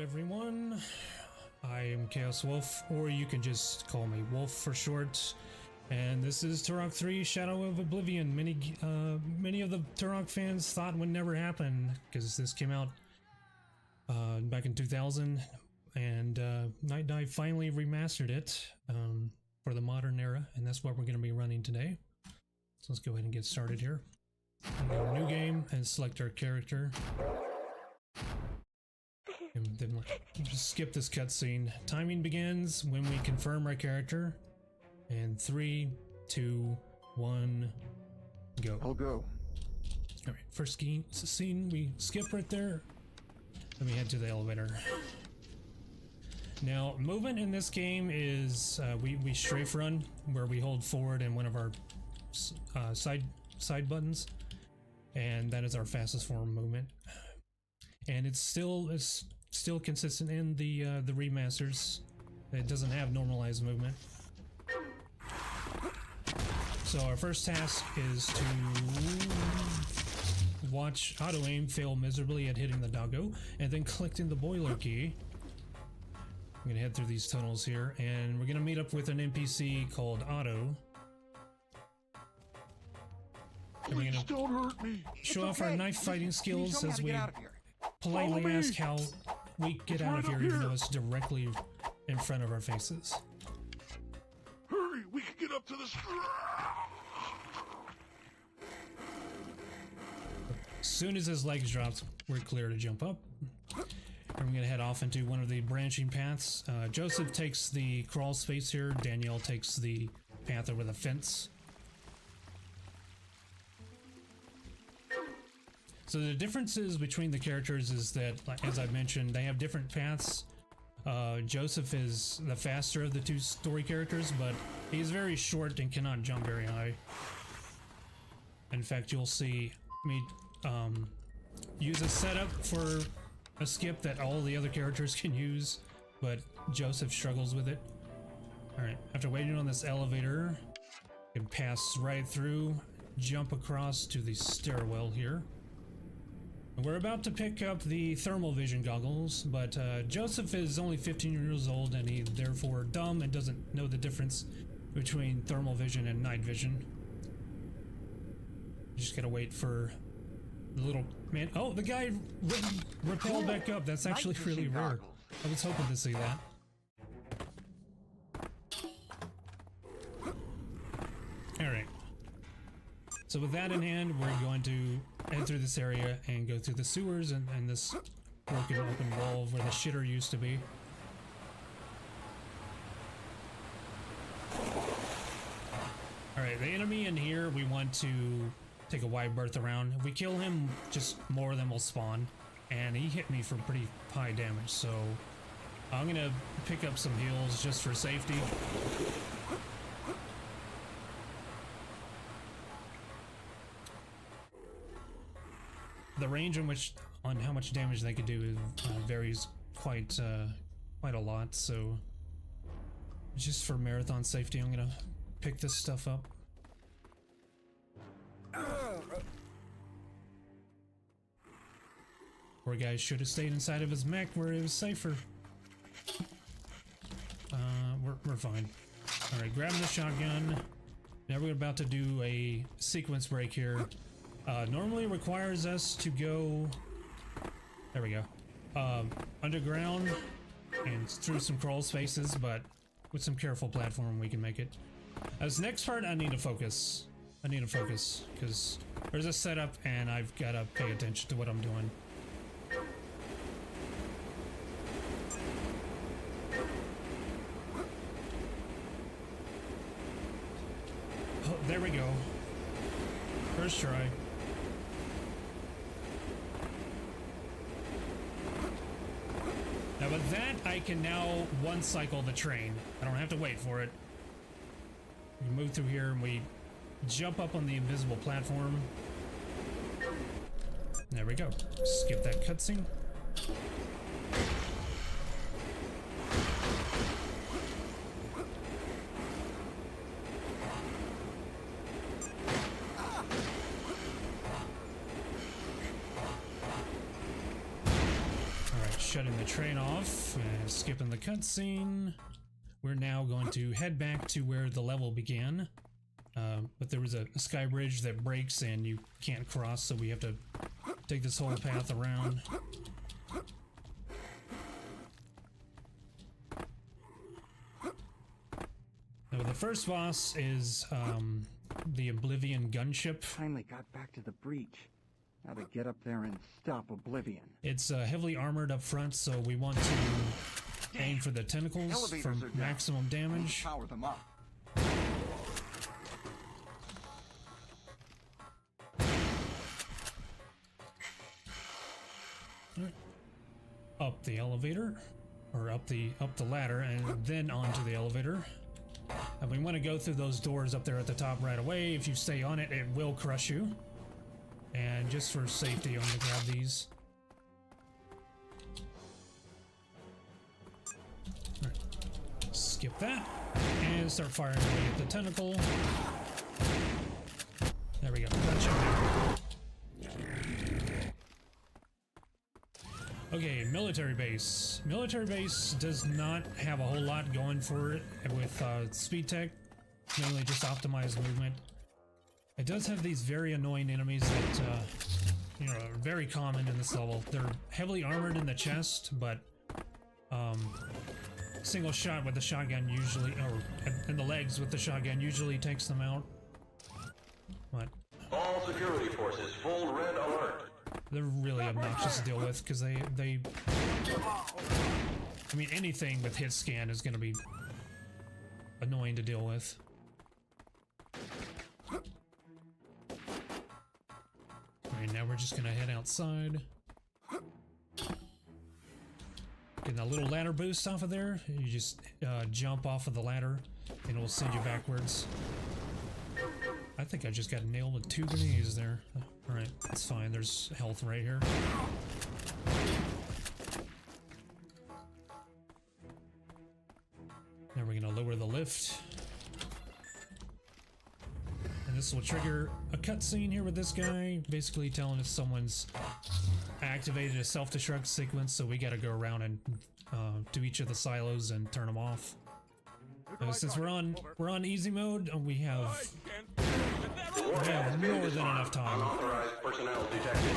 everyone. I am Chaos Wolf, or you can just call me Wolf for short. And this is Turok 3 Shadow of Oblivion. Many of the Turok fans thought would never happen because this came out back in 2000, and Night Dive finally remastered it for the modern era, and that's what we're going to be running today. So let's go ahead and get started here. New game and select our character. And then we'll just skip this cutscene. Timing begins when we confirm our character. And 3, 2, 1, go. I'll go. Alright, first scene, we skip right there. Let me head to the elevator. Now, movement in this game is, we strafe run, where we hold forward and one of our side buttons. And that is our fastest form of movement. And it's still consistent in the remasters. It doesn't have normalized movement. So our first task is to watch auto aim fail miserably at hitting the doggo, and then collecting the boiler key. I'm gonna head through these tunnels here, and we're gonna meet up with an NPC called Otto. And we're gonna don't hurt me. show off our knife fighting skills as we politely ask how we get out of here, even though it's directly in front of our faces. Hurry, we can get up to the street. As soon as his legs dropped, we're clear to jump up. And we're gonna head off into one of the branching paths. Joseph takes the crawl space here. Danielle takes the path over the fence. So the differences between the characters is that, as I mentioned, they have different paths. Joseph is the faster of the two story characters, but he's very short and cannot jump very high. In fact, you'll see me use a setup for a skip that all the other characters can use, but Joseph struggles with it. Alright, after waiting on this elevator, you can pass right through, jump across to the stairwell here. We're about to pick up the thermal vision goggles, but Joseph is only 15 years old and he's therefore dumb and doesn't know the difference between thermal vision and night vision. You just gotta wait for the little man. Oh, the guy rappelled back up. That's actually really rare. I was hoping to see that. Alright. So with that in hand, we're going to head through this area and go through the sewers and this broken open wall where the shitter used to be. Alright, the enemy in here, we want to take a wide berth around. If we kill him, just more of them will spawn. And he hit me for pretty high damage, so I'm gonna pick up some heals just for safety. The range on how much damage they could do varies quite a lot. So just for marathon safety, I'm gonna pick this stuff up. Poor guy should have stayed inside of his mech where it was safer. We're fine. All right, grabbing the shotgun. Now we're about to do a sequence break here. Normally requires us to go, there we go, underground and through some crawl spaces, but with some careful platform we can make it. As next part, I need to focus. Because there's a setup and I've got to pay attention to what I'm doing. Oh, there we go. First try. Now with that, I can now one cycle the train. I don't have to wait for it. We move through here and we jump up on the invisible platform. There we go. Skip that cutscene. shutting the train off, skipping the cutscene. We're now going to head back to where the level began. But there was a sky bridge that breaks and you can't cross, so we have to take this whole path around. Now, the first boss is the Oblivion gunship. Finally got back to the breach. Now to get up there and stop Oblivion. It's heavily armored up front, so we want to aim for the tentacles for maximum damage. Power them up. Up the elevator, or up the ladder, and then onto the elevator. And we want to go through those doors up there at the top right away. If you stay on it, it will crush you. And just for safety, I'm gonna grab these. Right. Skip that, and start firing away at the tentacle. There we go. Gotcha. Okay, military base. Military base does not have a whole lot going for it with speed tech, mainly just optimized movement. It does have these very annoying enemies that you know, are very common in this level. They're heavily armored in the chest, but single shot with the shotgun usually, or in the legs with the shotgun usually takes them out. What? All security forces, full red alert. They're really obnoxious to deal with because they I mean, anything with hit scan is going to be annoying to deal with. Alright, now we're just going to head outside. Getting a little ladder boost off of there. You just jump off of the ladder and it will send you backwards. I think I just got nailed with 2 grenades there. Alright, that's fine. There's health right here. Now we're gonna lower the lift. And this will trigger a cutscene here with this guy, basically telling us someone's activated a self-destruct sequence, so we gotta go around and do each of the silos and turn them off. Since we're on easy mode, we have more than enough time. Unauthorized personnel detected.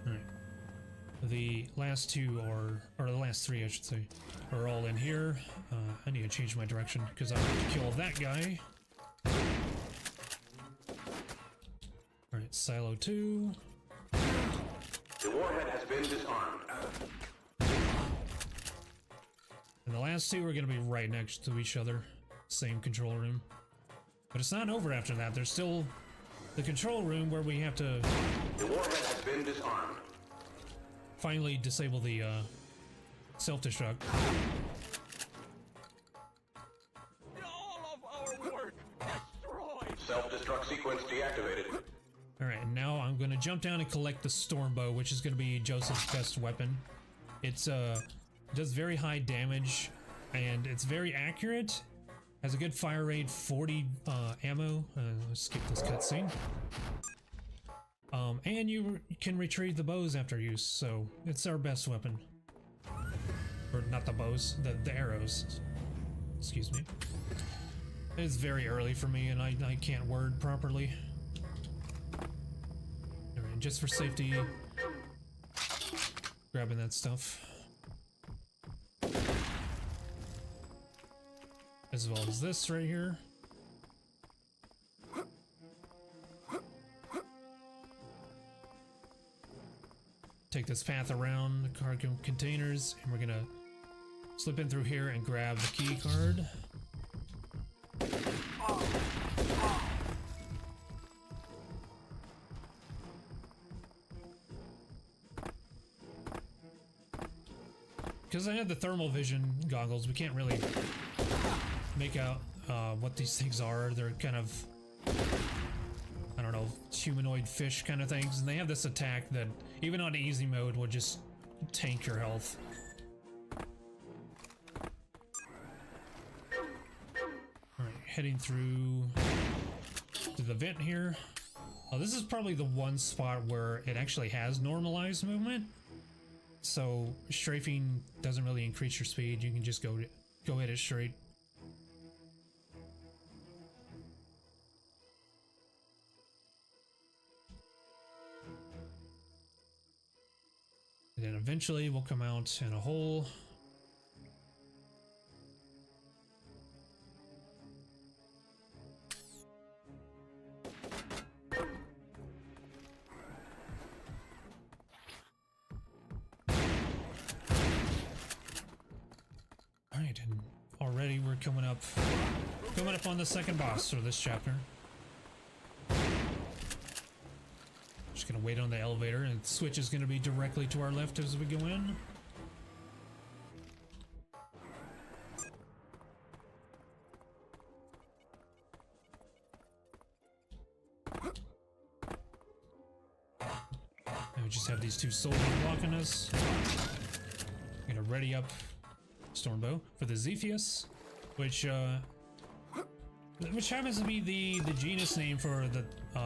Alright. The last 2 or the last 3 I should say, are all in here. I need to change my direction because I want to kill that guy. Alright, silo 2. The warhead has been disarmed. And the last 2 are going to be right next to each other. Same control room. But it's not over after that. There's still the control room where we have to... The warhead has been disarmed. Finally disable the self-destruct. All of our work destroyed. Self-destruct sequence deactivated. Alright, and now I'm going to jump down and collect the storm bow, which is going to be Joseph's best weapon. It's does very high damage, and it's very accurate. Has a good fire rate, 40 ammo. Let's skip this cutscene. And you can retrieve the bows after use, so it's our best weapon. Or not the bows, the arrows. Excuse me. It's very early for me, and I can't word properly. Alright, just for safety, grabbing that stuff. As well as this right here. Take this path around the cargo containers, and we're gonna slip in through here and grab the key card. Because I had the thermal vision goggles, we can't really make out what these things are. They're kind of, I don't know, humanoid fish kind of things, and they have this attack that even on easy mode will just tank your health. heading through to the vent here. Oh, this is probably the one spot where it actually has normalized movement. So strafing doesn't really increase your speed. You can just go at it straight. And then eventually we'll come out in a hole. Alright, and already we're coming up on the second boss for this chapter. Just gonna wait on the elevator, and the switch is gonna be directly to our left as we go in. And we just have these two soldiers blocking us. Gonna ready up Stormbow for the Zephyus, which happens to be the genus name for the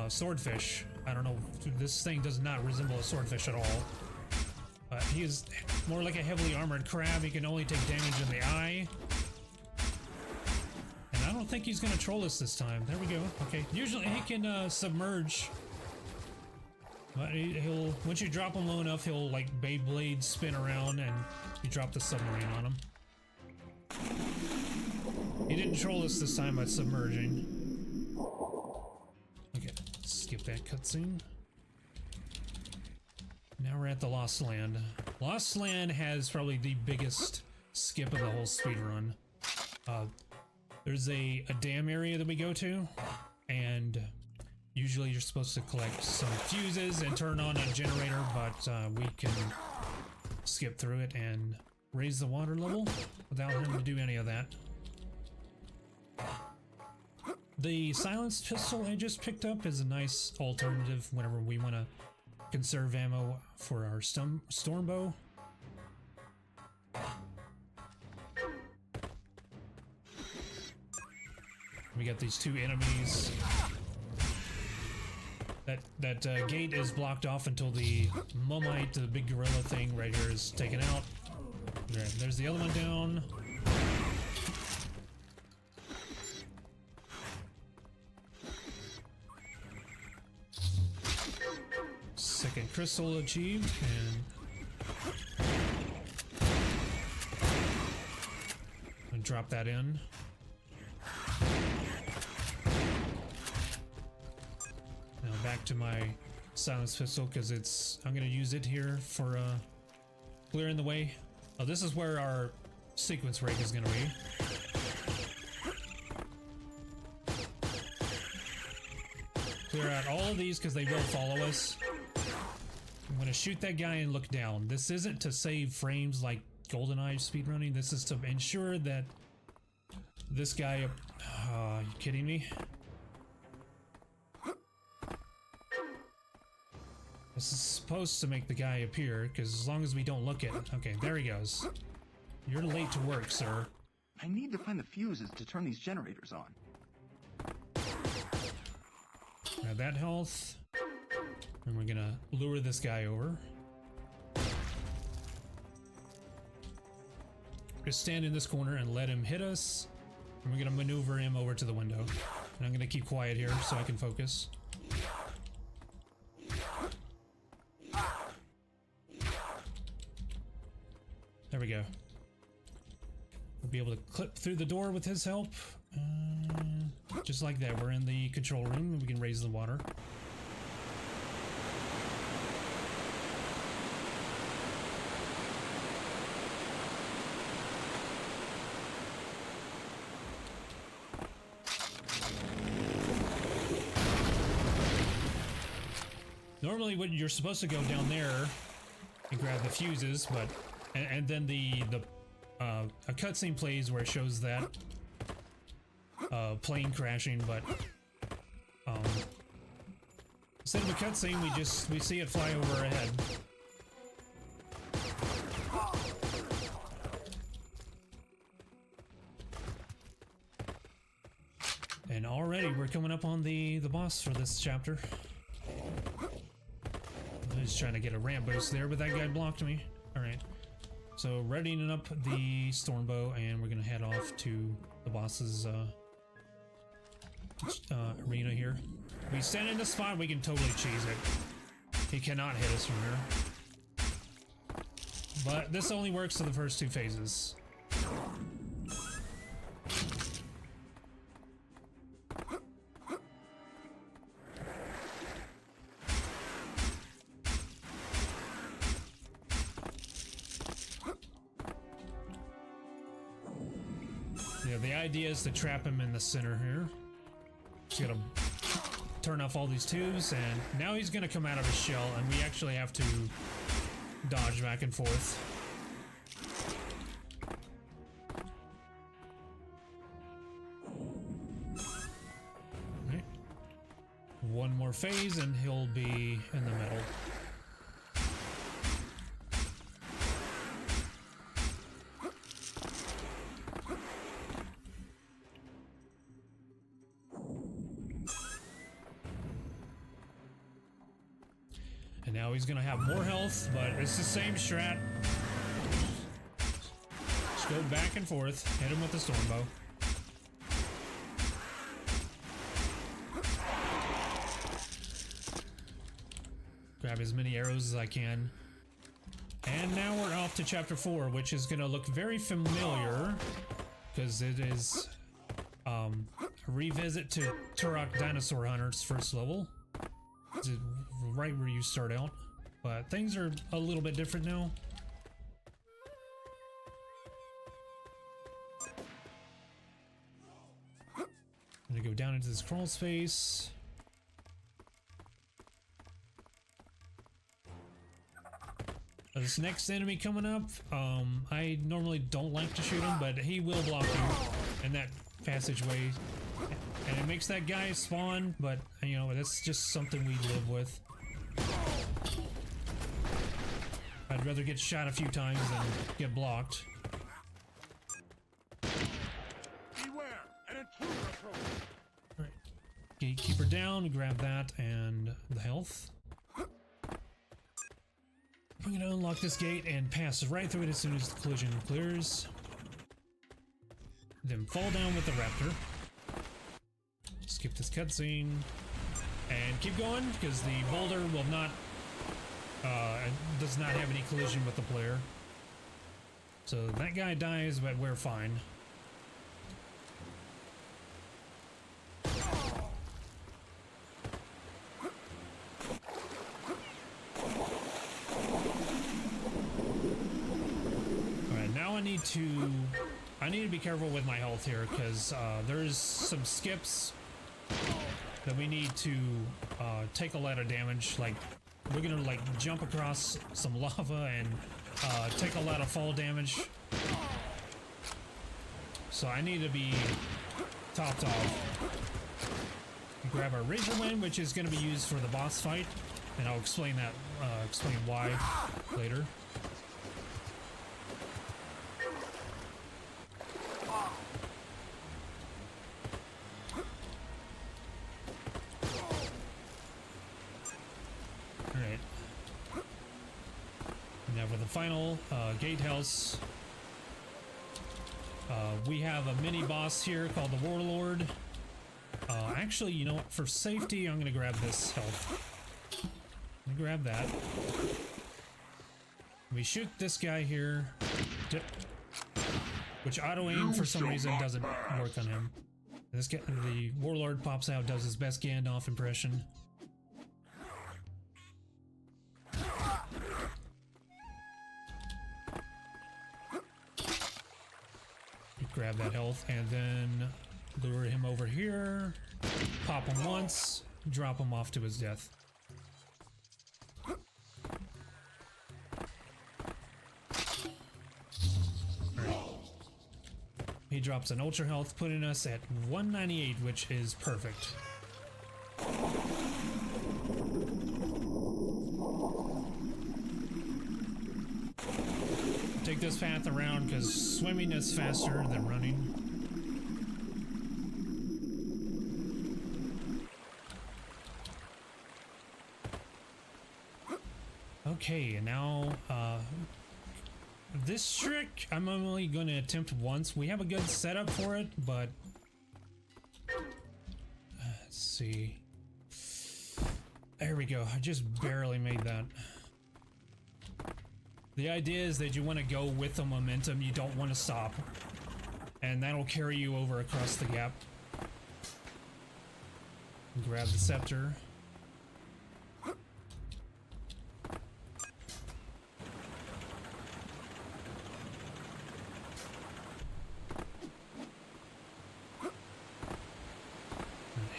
swordfish. I don't know, this thing does not resemble a swordfish at all. He is more like a heavily armored crab. He can only take damage in the eye. And I don't think he's gonna troll us this time. There we go. Okay, usually he can submerge. But he'll, once you drop him low enough, he'll like Beyblade spin around and you drop the submarine on him. He didn't troll us this time by submerging. Okay, skip that cutscene. Now we're at the Lost Land. Lost Land has probably the biggest skip of the whole speedrun. There's a dam area that we go to, and usually you're supposed to collect some fuses and turn on a generator, but we can skip through it and raise the water level without having to do any of that. The silenced pistol I just picked up is a nice alternative whenever we want to conserve ammo for our Stormbow. We got these two enemies. That gate is blocked off until the Mummite, the big gorilla thing right here, is taken out. There's the other one down. Second crystal achieved, and drop that in. Now back to my silenced pistol, because I'm gonna use it here for clearing the way. Oh, this is where our sequence rake is gonna be. Clear out all of these because they will follow us. I'm gonna shoot that guy and look down. This isn't to save frames like GoldenEye speedrunning. This is to ensure that this guy... are you kidding me? This is supposed to make the guy appear, because as long as we don't look at it... Okay, there he goes. You're late to work, sir. I need to find the fuses to turn these generators on. Now that health. And we're gonna lure this guy over. Just stand in this corner and let him hit us. And we're gonna maneuver him over to the window. And I'm gonna keep quiet here so I can focus. There we go. We'll be able to clip through the door with his help. Just like that, we're in the control room and we can raise the water. Normally what you're supposed to go down there and grab the fuses, but and then a cutscene plays where it shows that plane crashing, but instead of a cutscene, we see it fly over our head. And already we're coming up on the boss for this chapter. He's trying to get a ramp boost there, but that guy blocked me. Alright. So readying up the Stormbow, and we're gonna head off to the boss's arena here. We stand in the spot, we can totally cheese it. He cannot hit us from here. But this only works for the first 2 phases. Yeah, the idea is to trap him in the center here. Just gotta turn off all these tubes, and now he's gonna come out of his shell, and we actually have to dodge back and forth. Right. One more phase, and he'll be in the middle. And now he's gonna have more health, but it's the same strat. Just go back and forth, hit him with the Stormbow. Grab as many arrows as I can. And now we're off to chapter 4, which is gonna look very familiar, because it is a revisit to Turok Dinosaur Hunter's first level. It's right where you start out, but things are a little bit different now. I'm gonna go down into this crawl space. This next enemy coming up, I normally don't like to shoot him, but he will block you in that passageway. And it makes that guy spawn, but you know, that's just something we live with. I'd rather get shot a few times than get blocked. Beware, an intruder approaching. Alright. Gatekeeper down, grab that and the health. I'm gonna unlock this gate and pass right through it as soon as the collision clears. Then fall down with the raptor. Skip this cutscene and keep going, because the boulder will not does not have any collision with the player. So that guy dies, but we're fine. Alright, now I need to be careful with my health here, because there's some skips that we need to take a lot of damage. Like, we're gonna like jump across some lava and take a lot of fall damage. So I need to be topped off. Grab our Razor Wind, which is gonna be used for the boss fight, and I'll explain that, explain why later. Now for the final gatehouse, we have a mini boss here called the Warlord. Actually, you know what? For safety, I'm gonna grab this health. Let me grab that. We shoot this guy here, which auto aim for some reason doesn't work on him. This guy, the Warlord, pops out, does his best Gandalf impression. Grab that health and then lure him over here, pop him once, drop him off to his death. Right. He drops an ultra health, putting us at 198, which is perfect. Take this path around because swimming is faster than running. Okay, and now this trick I'm only going to attempt once. We have a good setup for it, but let's see. There we go. I just barely made that. The idea is that you want to go with the momentum. You don't want to stop, and that'll carry you over across the gap. Grab the scepter.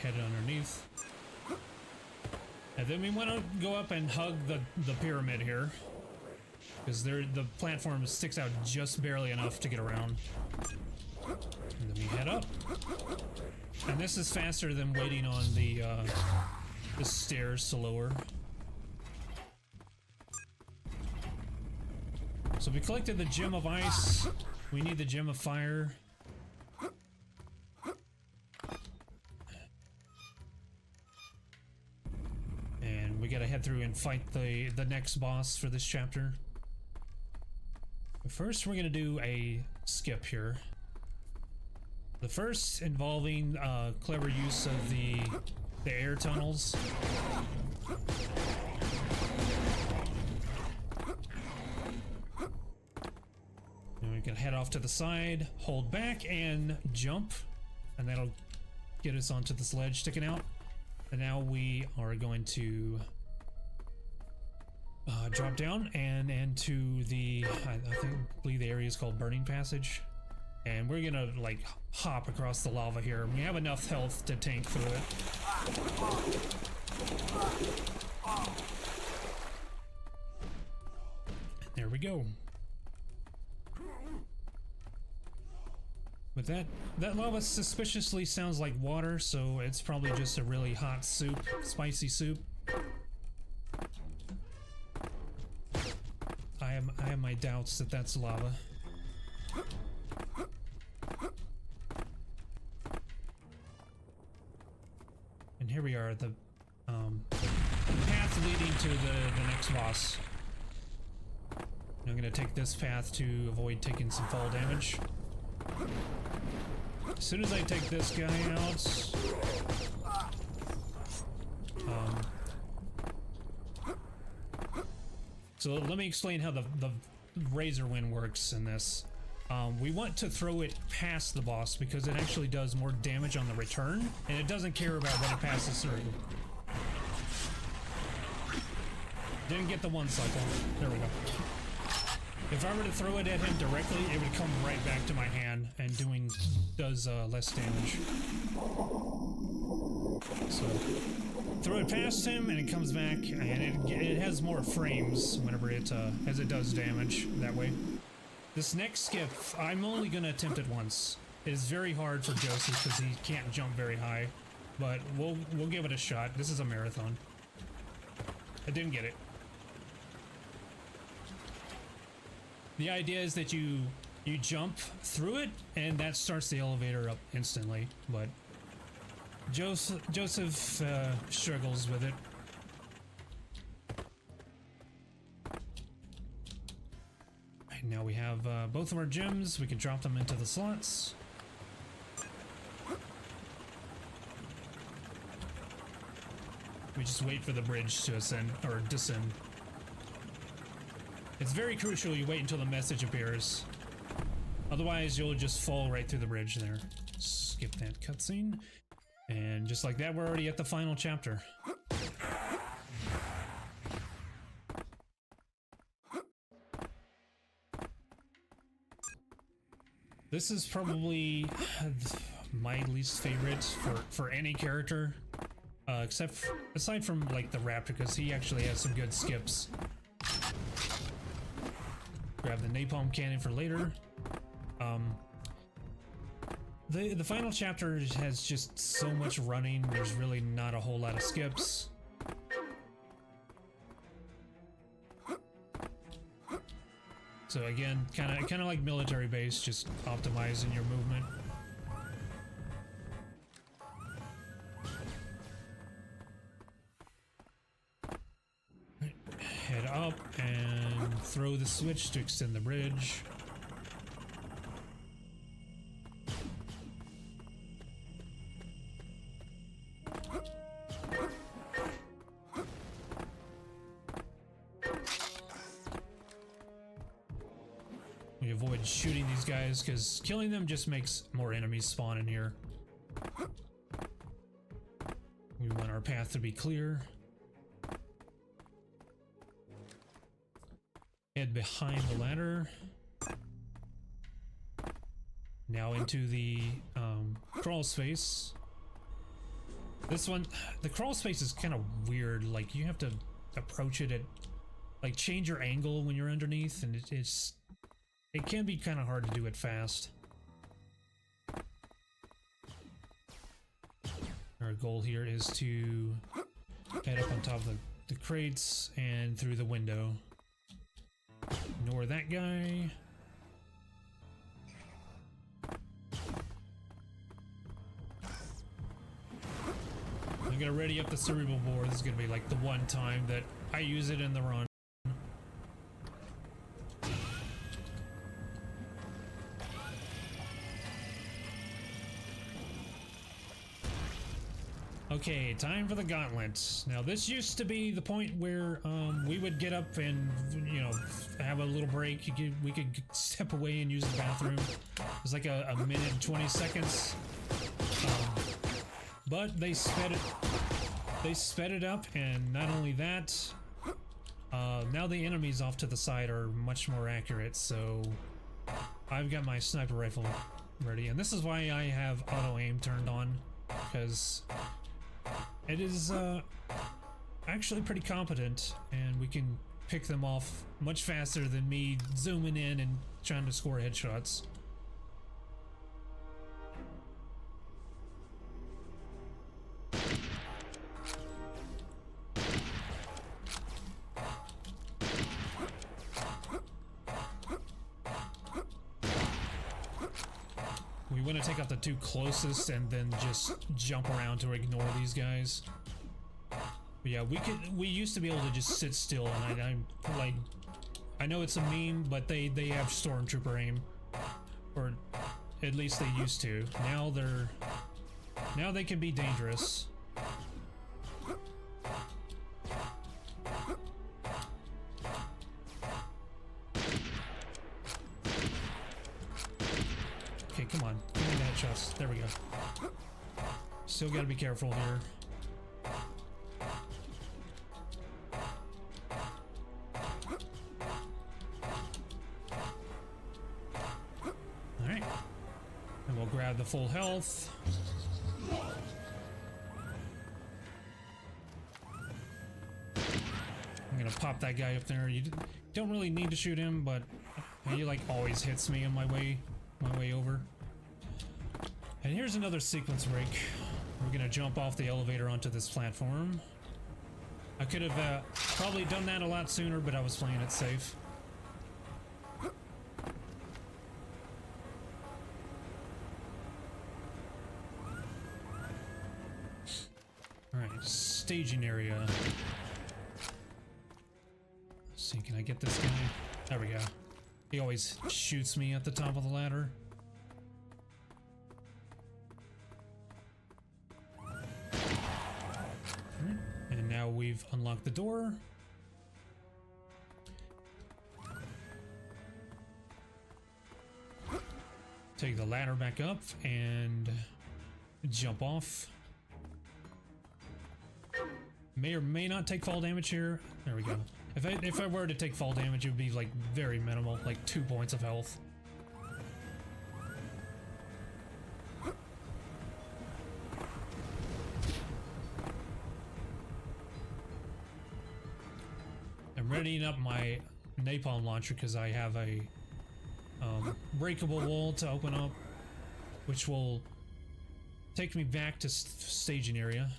Head underneath. And then we want to go up and hug the pyramid here, because the platform sticks out just barely enough to get around. And then we head up. And this is faster than waiting on the stairs to lower. So we collected the gem of ice. We need the gem of fire. And we gotta head through and fight the next boss for this chapter. But first we're gonna do a skip here. The first involving clever use of the air tunnels. And we can head off to the side, hold back, and jump, and that'll get us onto the ledge sticking out. And now we are going to drop down and into the I believe the area is called Burning Passage. And we're gonna like hop across the lava here. We have enough health to tank through it. There we go. But that lava suspiciously sounds like water, so it's probably just a really hot soup, spicy soup. I have my doubts that that's lava. And here we are, the path leading to the next boss. I'm gonna take this path to avoid taking some fall damage. As soon as I take this guy out, so let me explain how the razor wind works in this. We want to throw it past the boss because it actually does more damage on the return, and it doesn't care about what it passes through. Didn't get the one cycle. There we go. If I were to throw it at him directly, it would come right back to my hand and does less damage. So throw it past him and it comes back, and it has more frames whenever as it does damage that way. This next skip, I'm only going to attempt it once. It is very hard for Joseph because he can't jump very high, but we'll give it a shot. This is a marathon. I didn't get it. The idea is that you jump through it, and that starts the elevator up instantly. But Joseph struggles with it. Right, now we have both of our gems. We can drop them into the slots. We just wait for the bridge to ascend or descend. It's very crucial you wait until the message appears. Otherwise, you'll just fall right through the bridge there. Skip that cutscene. And just like that, we're already at the final chapter. This is probably my least favorite for any character. Aside from like the Raptor, because he actually has some good skips. Grab the napalm cannon for later. The final chapter has just so much running. There's really not a whole lot of skips. So again, kind of like military base, just optimizing your movement. head up and throw the switch to extend the bridge. We avoid shooting these guys because killing them just makes more enemies spawn in here. We want our path to be clear. Head behind the ladder. Now into the crawl space. This one, the crawl space is kind of weird. Like you have to approach it at, like change your angle when you're underneath, and it can be kind of hard to do it fast. Our goal here is to head up on top of the crates and through the window. Ignore that guy. I'm gonna ready up the cerebral bore. This is gonna be like the one time that I use it in the run. Okay, time for the gauntlet. Now this used to be the point where we would get up and, you know, have a little break. We could step away and use the bathroom. It was like a minute and 20 seconds. But they sped it up, and not only that, now the enemies off to the side are much more accurate. So I've got my sniper rifle ready, and this is why I have auto aim turned on, because it is actually pretty competent, and we can pick them off much faster than me zooming in and trying to score headshots. We want to take out the two closest and then just jump around to ignore these guys. But yeah, we used to be able to just sit still, and I'm like, I know it's a meme, but they have stormtrooper aim, or at least they used to. Now they can be dangerous. Okay, come on. Give me the headshots. There we go. Still gotta be careful here. Alright. And we'll grab the full health. I'm gonna pop that guy up there. You don't really need to shoot him, but he like always hits me on my way over. And here's another sequence break. We're gonna jump off the elevator onto this platform. I could have probably done that a lot sooner, but I was playing it safe. Alright, staging area. Let's see, can I get this guy? There we go. He always shoots me at the top of the ladder. And now we've unlocked the door. Take the ladder back up and jump off. May or may not take fall damage here. There we go. If I were to take fall damage, it would be like very minimal, like 2 points of health. I'm readying up my napalm launcher because I have a breakable wall to open up, which will take me back to staging area.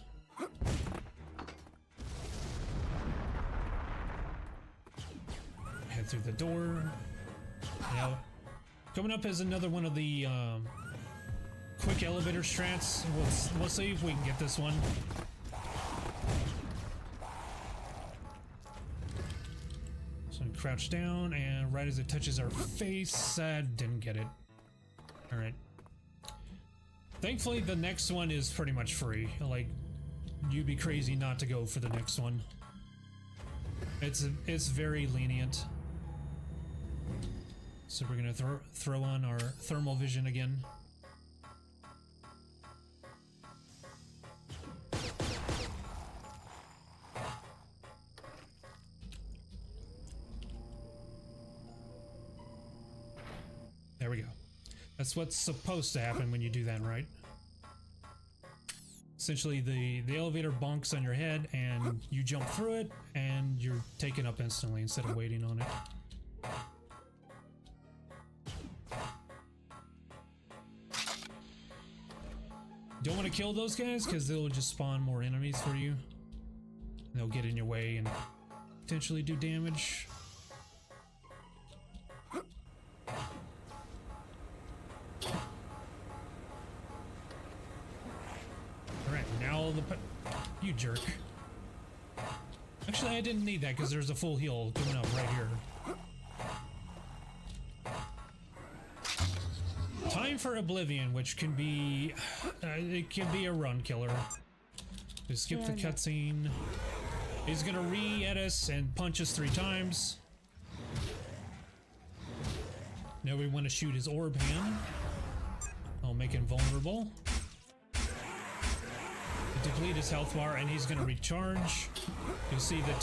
Head through the door. Now, coming up is another one of the quick elevator strats. We'll see if we can get this one. So crouch down, and right as it touches our face, didn't get it. Alright. Thankfully, the next one is pretty much free. Like, you'd be crazy not to go for the next one. It's very lenient. So we're gonna throw on our thermal vision again. There we go. That's what's supposed to happen when you do that, right? Essentially, the elevator bonks on your head, and you jump through it, and you're taken up instantly instead of waiting on it. Don't want to kill those guys because they'll just spawn more enemies for you. They'll get in your way and potentially do damage. Alright, now you jerk. Actually, I didn't need that because there's a full heal coming up right here. Time for Oblivion, which can be it can be a run killer. Just skip the cutscene. He's gonna re-at us and punch us 3 times. Now we want to shoot his orb hand. I'll make him vulnerable. Deplete his health bar, and he's gonna recharge. You'll see the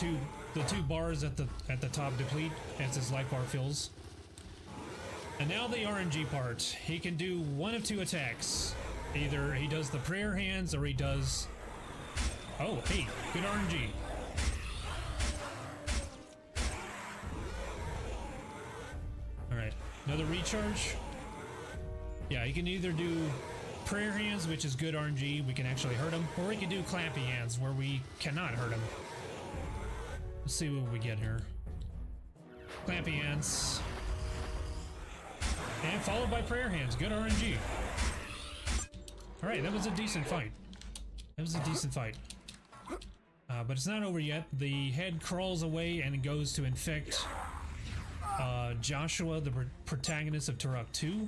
two bars at the top deplete as his life bar fills. And now the RNG part. He can do one of 2 attacks. Either he does the prayer hands or he does... Oh, hey, good RNG. Alright, another recharge. Yeah, he can either do prayer hands, which is good RNG, we can actually hurt him, or he can do clappy hands, where we cannot hurt him. Let's see what we get here. Clappy hands. And followed by prayer hands. Good RNG. Alright, that was a decent fight. That was a decent fight. But it's not over yet. The head crawls away and goes to infect Joshua, the protagonist of Turok 2.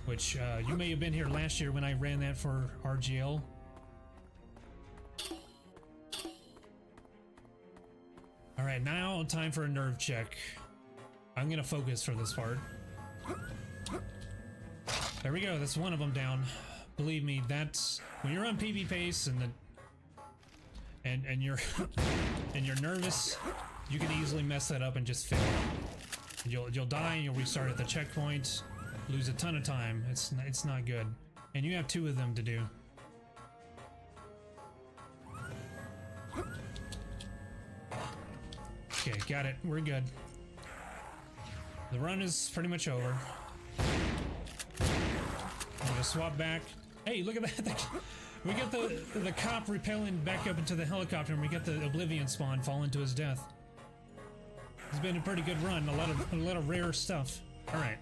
Which, you may have been here last year when I ran that for RGL. Alright, now time for a nerve check. I'm gonna focus for this part. There we go, that's one of them down. Believe me, that's when you're on PB pace and you're and you're nervous, you can easily mess that up and just fail. You'll die and you'll restart at the checkpoint, lose a ton of time. It's not good. And you have 2 of them to do. Okay, got it. We're good. The run is pretty much over. I'm gonna swap back. Hey, look at that! We got the cop repelling back up into the helicopter, and we got the Oblivion spawn fall into his death. It's been a pretty good run. A lot of rare stuff. All right.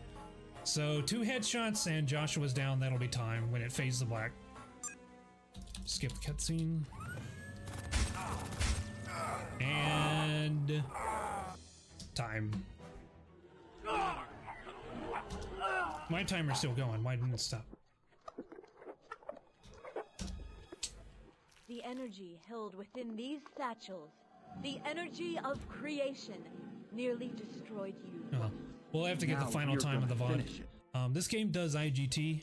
So 2 headshots and Joshua's down. That'll be time when it fades to black. Skip the cutscene. And time. My timer's still going. Why didn't it stop? The energy held within these satchels, the energy of creation, nearly destroyed you. We'll have to get the final time of the VOD. This game does IGT,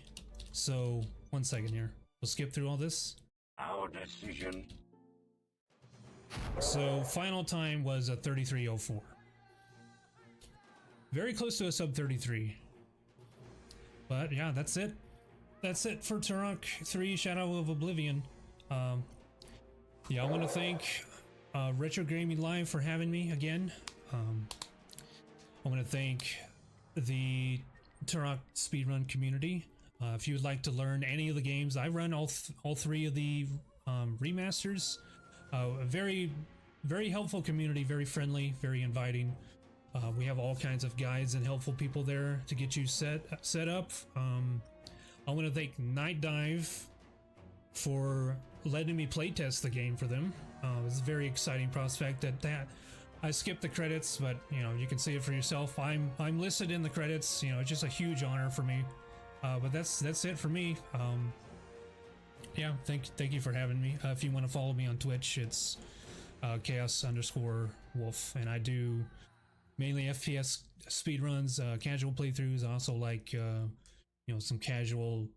so 1 second here. We'll skip through all this. Our decision. So final time was a 33:04. Very close to a sub 33. But yeah, that's it. That's it for Turok 3 Shadow of Oblivion. Yeah, I want to thank Retro Gaming Live for having me again. I want to thank the Turok speedrun community. If you would like to learn any of the games, I run all 3 of the remasters. A very helpful community, very friendly, very inviting. We have all kinds of guides and helpful people there to get you set up. I want to thank Night Dive for letting me playtest the game for them. It's a very exciting prospect that I skipped the credits, but you know, you can see it for yourself. I'm listed in the credits. You know, it's just a huge honor for me. But that's it for me. Yeah, thank you for having me. If you want to follow me on Twitch, it's chaos_wolf, and I do mainly FPS speedruns, casual playthroughs. I also like you know, some casual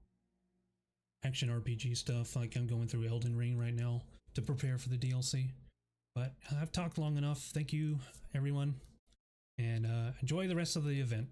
action RPG stuff. Like I'm going through Elden Ring right now to prepare for the DLC. But I've talked long enough. Thank you, everyone, and enjoy the rest of the event.